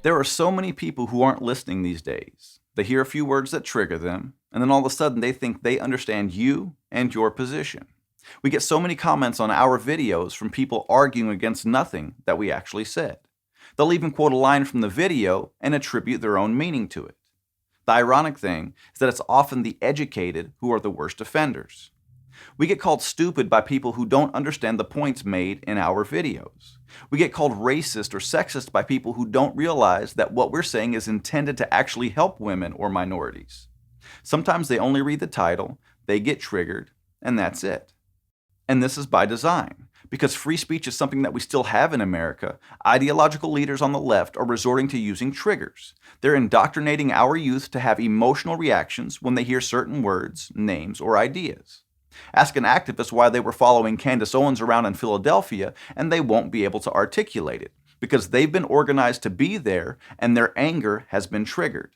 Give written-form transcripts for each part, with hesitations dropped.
There are so many people who aren't listening these days. They hear a few words that trigger them, and then all of a sudden they think they understand you and your position. We get so many comments on our videos from people arguing against nothing that we actually said. They'll even quote a line from the video and attribute their own meaning to it. The ironic thing is that it's often the educated who are the worst offenders. We get called stupid by people who don't understand the points made in our videos. We get called racist or sexist by people who don't realize that what we're saying is intended to actually help women or minorities. Sometimes they only read the title, they get triggered, and that's it. And this is by design. Because free speech is something that we still have in America, ideological leaders on the left are resorting to using triggers. They're indoctrinating our youth to have emotional reactions when they hear certain words, names, or ideas. Ask an activist why they were following Candace Owens around in Philadelphia, and they won't be able to articulate it, because they've been organized to be there and their anger has been triggered.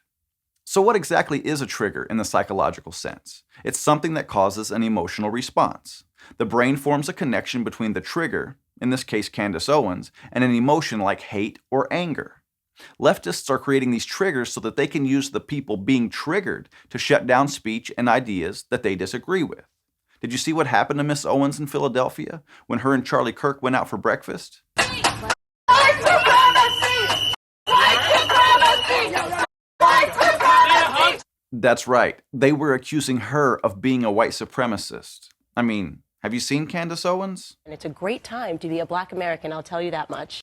So what exactly is a trigger in the psychological sense? It's something that causes an emotional response. The brain forms a connection between the trigger, in this case Candace Owens, and an emotion like hate or anger. Leftists are creating these triggers so that they can use the people being triggered to shut down speech and ideas that they disagree with. Did you see what happened to Miss Owens in Philadelphia when her and Charlie Kirk went out for breakfast? That's right. They were accusing her of being a white supremacist. I mean, have you seen Candace Owens? And it's a great time to be a Black American, I'll tell you that much.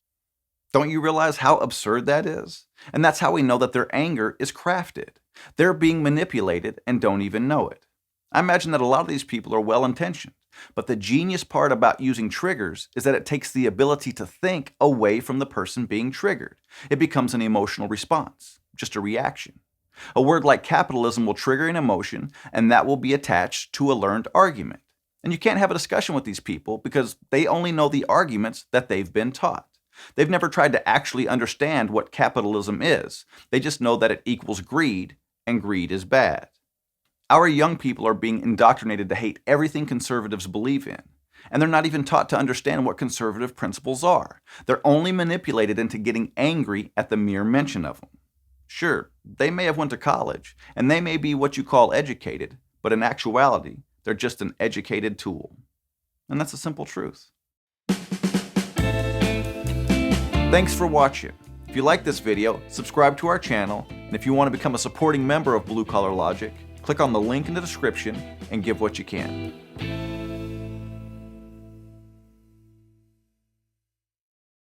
Don't you realize how absurd that is? And that's how we know that their anger is crafted. They're being manipulated and don't even know it. I imagine that a lot of these people are well-intentioned, but the genius part about using triggers is that it takes the ability to think away from the person being triggered. It becomes an emotional response, just a reaction. A word like capitalism will trigger an emotion, and that will be attached to a learned argument. And you can't have a discussion with these people because they only know the arguments that they've been taught. They've never tried to actually understand what capitalism is. They just know that it equals greed, and greed is bad. Our young people are being indoctrinated to hate everything conservatives believe in. And they're not even taught to understand what conservative principles are. They're only manipulated into getting angry at the mere mention of them. Sure, they may have went to college, and they may be what you call educated, but in actuality, they're just an educated tool. And that's a simple truth. Thanks for watching. If you like this video, subscribe to our channel, and if you want to become a supporting member of Blue Collar Logic, click on the link in the description and give what you can.